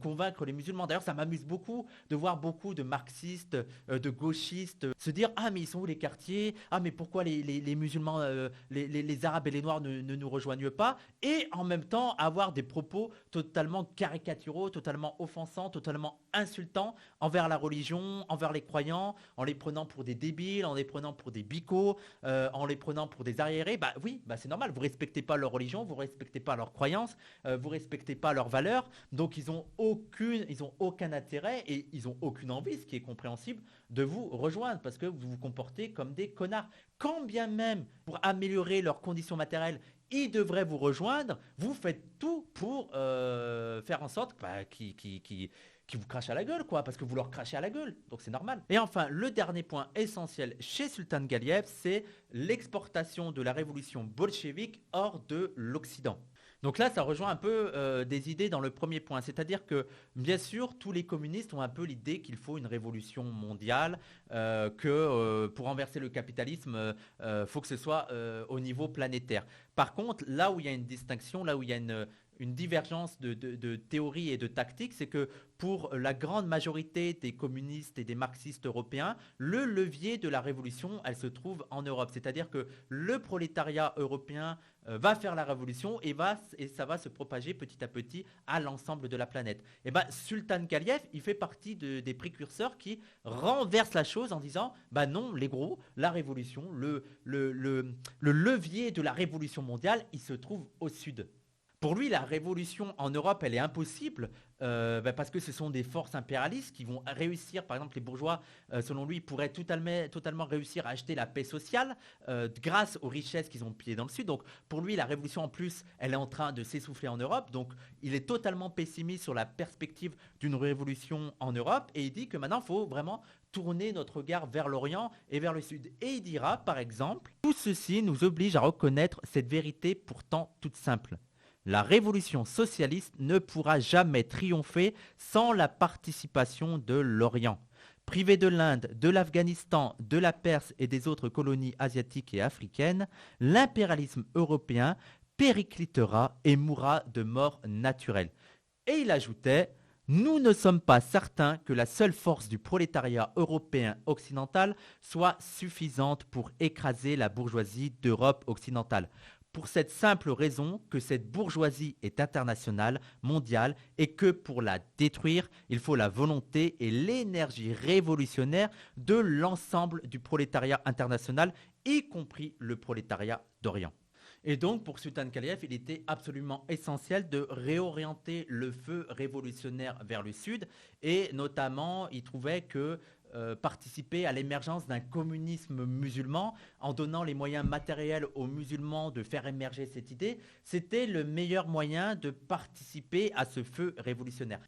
convaincre les musulmans. D'ailleurs, ça m'amuse beaucoup de voir beaucoup de marxistes, de gauchistes se dire « Ah, mais ils sont où les quartiers ? Ah, mais pourquoi les musulmans, les arabes et les noirs ne nous rejoignent pas ?» Et en même temps, avoir des propos totalement caricaturaux, totalement offensants, totalement insultants envers la religion, envers les croyants, en les prenant pour des débiles, en les prenant pour des bicots, en les prenant pour des arriérés. Bah oui, bah c'est normal, vous respectez pas leur religion, vous respectez pas leurs croyances, vous respectez pas leurs valeurs, donc ils ont aucun intérêt et ils ont aucune envie, ce qui est compréhensible, de vous rejoindre parce que vous vous comportez comme des connards. Quand bien même, pour améliorer leurs conditions matérielles, ils devraient vous rejoindre, vous faites tout pour faire en sorte qu'ils vous crachent à la gueule, quoi, parce que vous leur crachez à la gueule, donc c'est normal. Et enfin, le dernier point essentiel chez Sultan Galiev, c'est l'exportation de la révolution bolchevique hors de l'Occident. Donc là, ça rejoint un peu des idées dans le premier point. C'est-à-dire que, bien sûr, tous les communistes ont un peu l'idée qu'il faut une révolution mondiale, que pour renverser le capitalisme, faut que ce soit au niveau planétaire. Par contre, là où il y a une distinction, là où il y a une divergence de théorie et de tactique, c'est que pour la grande majorité des communistes et des marxistes européens, le levier de la révolution, elle se trouve en Europe. C'est-à-dire que le prolétariat européen va faire la révolution et ça va se propager petit à petit à l'ensemble de la planète. Et ben, Sultan Galiev, il fait partie des précurseurs qui renversent la chose en disant bah non, les gros, la révolution, le levier de la révolution mondiale, il se trouve au sud. Pour lui, la révolution en Europe, elle est impossible parce que ce sont des forces impérialistes qui vont réussir. Par exemple, les bourgeois, selon lui, pourraient totalement réussir à acheter la paix sociale grâce aux richesses qu'ils ont pillées dans le Sud. Donc, pour lui, la révolution, en plus, elle est en train de s'essouffler en Europe. Donc, il est totalement pessimiste sur la perspective d'une révolution en Europe. Et il dit que maintenant, il faut vraiment tourner notre regard vers l'Orient et vers le Sud. Et il dira, par exemple, « Tout ceci nous oblige à reconnaître cette vérité pourtant toute simple. La révolution socialiste ne pourra jamais triompher sans la participation de l'Orient. Privé de l'Inde, de l'Afghanistan, de la Perse et des autres colonies asiatiques et africaines, l'impérialisme européen périclitera et mourra de mort naturelle. » Et il ajoutait « Nous ne sommes pas certains que la seule force du prolétariat européen occidental soit suffisante pour écraser la bourgeoisie d'Europe occidentale. Pour cette simple raison que cette bourgeoisie est internationale, mondiale, et que pour la détruire, il faut la volonté et l'énergie révolutionnaire de l'ensemble du prolétariat international, y compris le prolétariat d'Orient. » Et donc, pour Sultan Galiev, il était absolument essentiel de réorienter le feu révolutionnaire vers le sud. Et notamment, il trouvait que participer à l'émergence d'un communisme musulman, en donnant les moyens matériels aux musulmans de faire émerger cette idée, c'était le meilleur moyen de participer à ce feu révolutionnaire.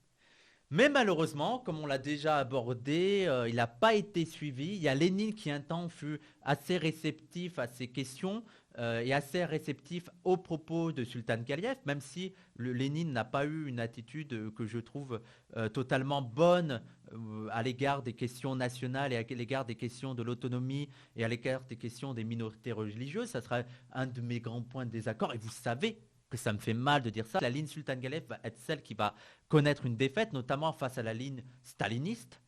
Mais malheureusement, comme on l'a déjà abordé, il n'a pas été suivi. Il y a Lénine qui un temps fut assez réceptif à ces questions et assez réceptif aux propos de Sultan Galiyev, même si Lénine n'a pas eu une attitude que je trouve totalement bonne à l'égard des questions nationales et à l'égard des questions de l'autonomie et à l'égard des questions des minorités religieuses. Ça sera un de mes grands points de désaccord. Et vous savez que ça me fait mal de dire ça. La ligne Sultan Galiyev va être celle qui va connaître une défaite, notamment face à la ligne staliniste.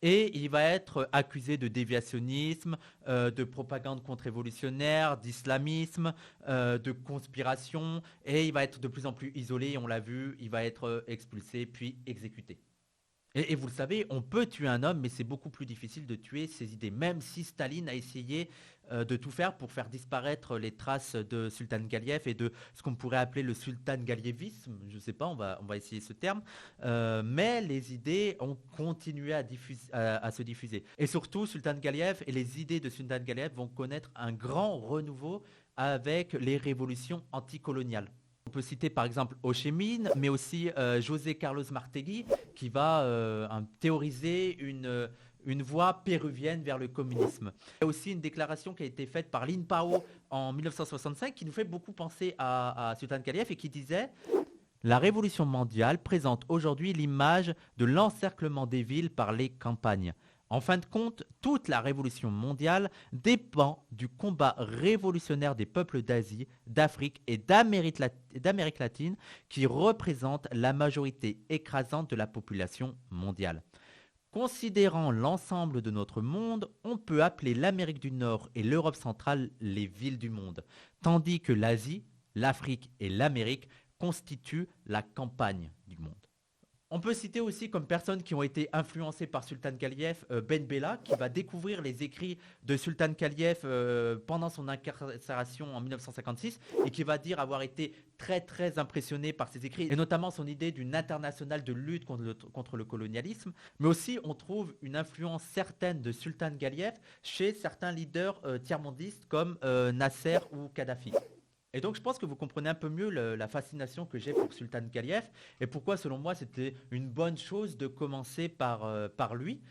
Et il va être accusé de déviationnisme, de propagande contre-révolutionnaire, d'islamisme, de conspiration. Et il va être de plus en plus isolé, on l'a vu, il va être expulsé puis exécuté. Et vous le savez, on peut tuer un homme, mais c'est beaucoup plus difficile de tuer ses idées. Même si Staline a essayé de tout faire pour faire disparaître les traces de Sultan Galiyev et de ce qu'on pourrait appeler le Sultan Galiyevisme, je ne sais pas, on va essayer ce terme, mais les idées ont continué à se diffuser. Et surtout, Sultan Galiyev et les idées de Sultan Galiyev vont connaître un grand renouveau avec les révolutions anticoloniales. On peut citer par exemple Ho Chi Minh, mais aussi José Carlos Martegui, qui va théoriser une voie péruvienne vers le communisme. Il y a aussi une déclaration qui a été faite par Lin Pao en 1965, qui nous fait beaucoup penser à Sultan Galiyev et qui disait « La révolution mondiale présente aujourd'hui l'image de l'encerclement des villes par les campagnes. En fin de compte, toute la révolution mondiale dépend du combat révolutionnaire des peuples d'Asie, d'Afrique et d'Amérique latine qui représentent la majorité écrasante de la population mondiale. Considérant l'ensemble de notre monde, on peut appeler l'Amérique du Nord et l'Europe centrale les villes du monde, tandis que l'Asie, l'Afrique et l'Amérique constituent la campagne du monde. » On peut citer aussi comme personnes qui ont été influencées par Sultan Galiyev, Ben Bella, qui va découvrir les écrits de Sultan Galiyev pendant son incarcération en 1956 et qui va dire avoir été très très impressionné par ses écrits et notamment son idée d'une internationale de lutte contre le colonialisme. Mais aussi on trouve une influence certaine de Sultan Galiyev chez certains leaders tiers-mondistes comme Nasser ou Kadhafi. Et donc je pense que vous comprenez un peu mieux la fascination que j'ai pour Sultan Galiyev et pourquoi selon moi c'était une bonne chose de commencer par lui.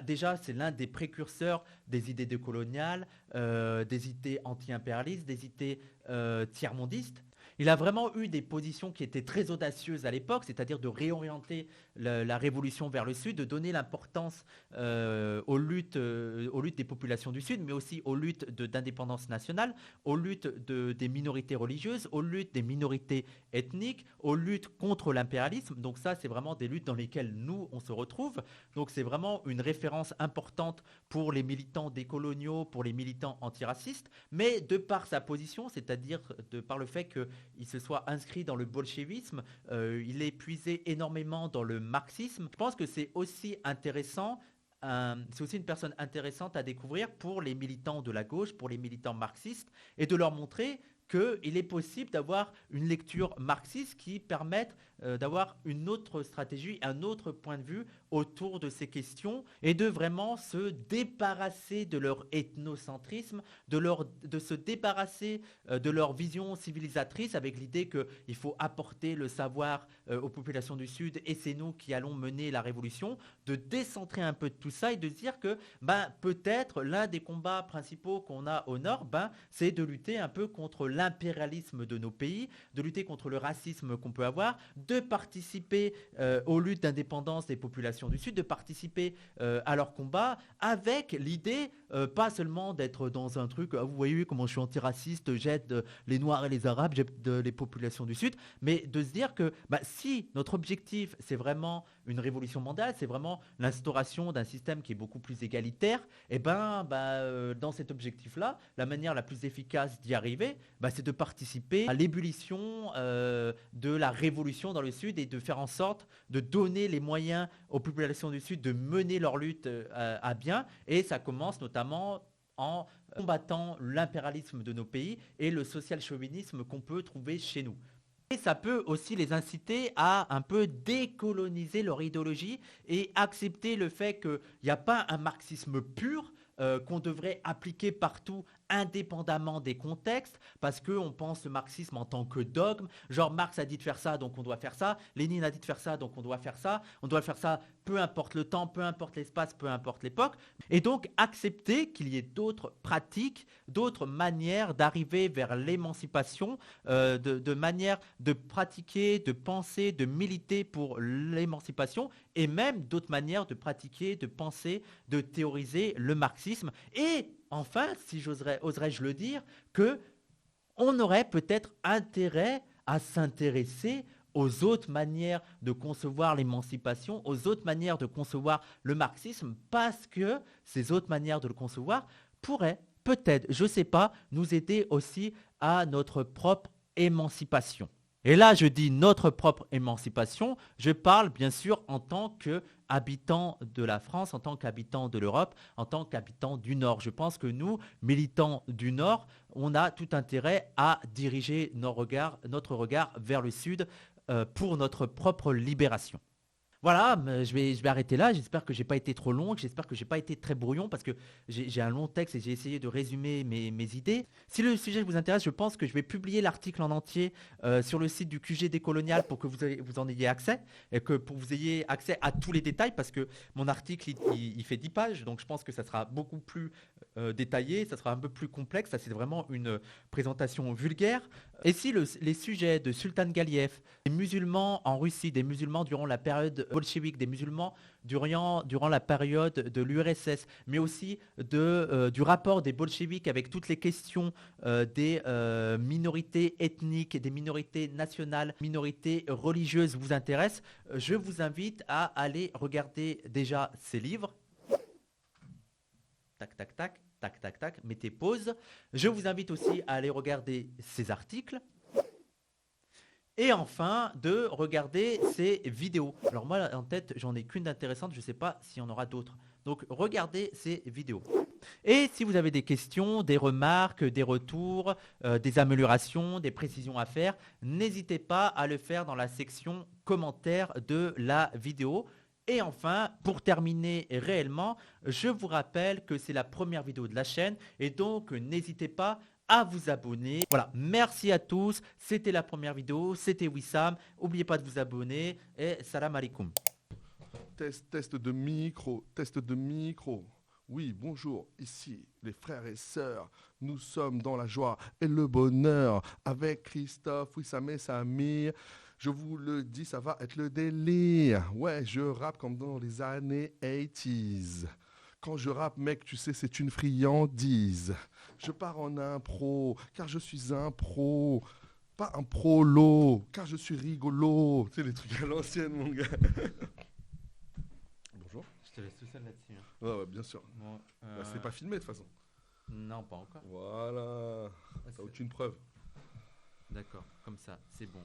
Déjà c'est l'un des précurseurs des idées décoloniales, des idées anti-impérialistes, des idées tiers-mondistes. Il a vraiment eu des positions qui étaient très audacieuses à l'époque, c'est-à-dire de réorienter la révolution vers le Sud, de donner l'importance aux luttes des populations du Sud, mais aussi aux luttes d'indépendance nationale, aux luttes des minorités religieuses, aux luttes des minorités ethniques, aux luttes contre l'impérialisme. Donc ça, c'est vraiment des luttes dans lesquelles nous, on se retrouve. Donc c'est vraiment une référence importante pour les militants décoloniaux, pour les militants antiracistes, mais de par sa position, c'est-à-dire de par le fait qu'il se soit inscrit dans le bolchevisme, il est puisé énormément dans le marxisme. Je pense que c'est aussi intéressant, c'est aussi une personne intéressante à découvrir pour les militants de la gauche, pour les militants marxistes, et de leur montrer qu'il est possible d'avoir une lecture marxiste qui permette d'avoir une autre stratégie, un autre point de vue autour de ces questions et de vraiment se débarrasser de leur ethnocentrisme, de se débarrasser de leur vision civilisatrice avec l'idée qu'il faut apporter le savoir aux populations du Sud et c'est nous qui allons mener la révolution, de décentrer un peu de tout ça et de se dire que peut-être l'un des combats principaux qu'on a au Nord, c'est de lutter un peu contre l'impérialisme de nos pays, de lutter contre le racisme qu'on peut avoir, de participer aux luttes d'indépendance des populations du Sud, de participer à leur combat avec l'idée pas seulement d'être dans un truc, vous voyez comment je suis antiraciste, j'aide les Noirs et les Arabes, j'aide les populations du Sud, mais de se dire que si notre objectif c'est vraiment une révolution mondiale, c'est vraiment l'instauration d'un système qui est beaucoup plus égalitaire, et dans cet objectif-là, la manière la plus efficace d'y arriver, c'est de participer à l'ébullition de la révolution dans le Sud et de faire en sorte de donner les moyens aux populations du Sud de mener leur lutte à bien. Et ça commence notamment en combattant l'impérialisme de nos pays et le social-chauvinisme qu'on peut trouver chez nous. Et ça peut aussi les inciter à un peu décoloniser leur idéologie et accepter le fait qu'il n'y a pas un marxisme pur qu'on devrait appliquer partout indépendamment des contextes, parce qu'on pense le marxisme en tant que dogme, genre Marx a dit de faire ça, donc on doit faire ça, Lénine a dit de faire ça, donc on doit faire ça, on doit faire ça peu importe le temps, peu importe l'espace, peu importe l'époque, et donc accepter qu'il y ait d'autres pratiques, d'autres manières d'arriver vers l'émancipation, de manières de pratiquer, de penser, de militer pour l'émancipation, et même d'autres manières de pratiquer, de penser, de théoriser le marxisme, et enfin, si oserais-je le dire, que on aurait peut-être intérêt à s'intéresser aux autres manières de concevoir l'émancipation, aux autres manières de concevoir le marxisme, parce que ces autres manières de le concevoir pourraient peut-être, je ne sais pas, nous aider aussi à notre propre émancipation. Et là, je dis notre propre émancipation, je parle bien sûr en tant qu'habitant de la France, en tant qu'habitant de l'Europe, en tant qu'habitant du Nord. Je pense que nous, militants du Nord, on a tout intérêt à diriger notre regard vers le Sud pour notre propre libération. Voilà, je vais arrêter là. J'espère que j'ai pas été trop long, j'espère que j'ai pas été très brouillon parce que j'ai un long texte et j'ai essayé de résumer mes idées. Si le sujet vous intéresse, je pense que je vais publier l'article en entier sur le site du QG décolonial pour que vous en ayez accès et que pour que vous ayez accès à tous les détails parce que mon article il fait 10 pages, donc je pense que ça sera beaucoup plus détaillé, ça sera un peu plus complexe. Ça c'est vraiment une présentation vulgaire. Et si les sujets de Sultan Galiev, des musulmans en Russie, des musulmans durant la période bolchevique, des musulmans durant la période de l'URSS, mais aussi du rapport des bolcheviks avec toutes les questions des minorités ethniques, des minorités nationales, minorités religieuses vous intéressent, je vous invite à aller regarder déjà ces livres. Tac, tac, tac. Tac, tac, tac, mettez pause. Je vous invite aussi à aller regarder ces articles. Et enfin, de regarder ces vidéos. Alors moi, en tête, j'en ai qu'une d'intéressante. Je ne sais pas s'il y en aura d'autres. Donc, regardez ces vidéos. Et si vous avez des questions, des remarques, des retours, des améliorations, des précisions à faire, n'hésitez pas à le faire dans la section commentaires de la vidéo. Et enfin, pour terminer réellement, je vous rappelle que c'est la première vidéo de la chaîne et donc n'hésitez pas à vous abonner. Voilà, merci à tous. C'était la première vidéo, c'était Wissam. N'oubliez pas de vous abonner et salam alaikum. Test de micro, test de micro. Oui, bonjour, ici les frères et sœurs. Nous sommes dans la joie et le bonheur avec Christophe, Wissam et Samir. Je vous le dis, ça va être le délire. Ouais, je rappe comme dans les années 80s. Quand je rappe, mec, tu sais, c'est une friandise. Je pars en impro, car je suis un pro. Pas un prolo, car je suis rigolo. Tu sais, les trucs à l'ancienne, mon gars. Bonjour. Je te laisse tout seul là-dessus. Ouais, bien sûr. Bon, Bah, c'est pas filmé, de toute façon. Non, pas encore. Voilà. T'as aucune preuve. D'accord, comme ça, c'est bon.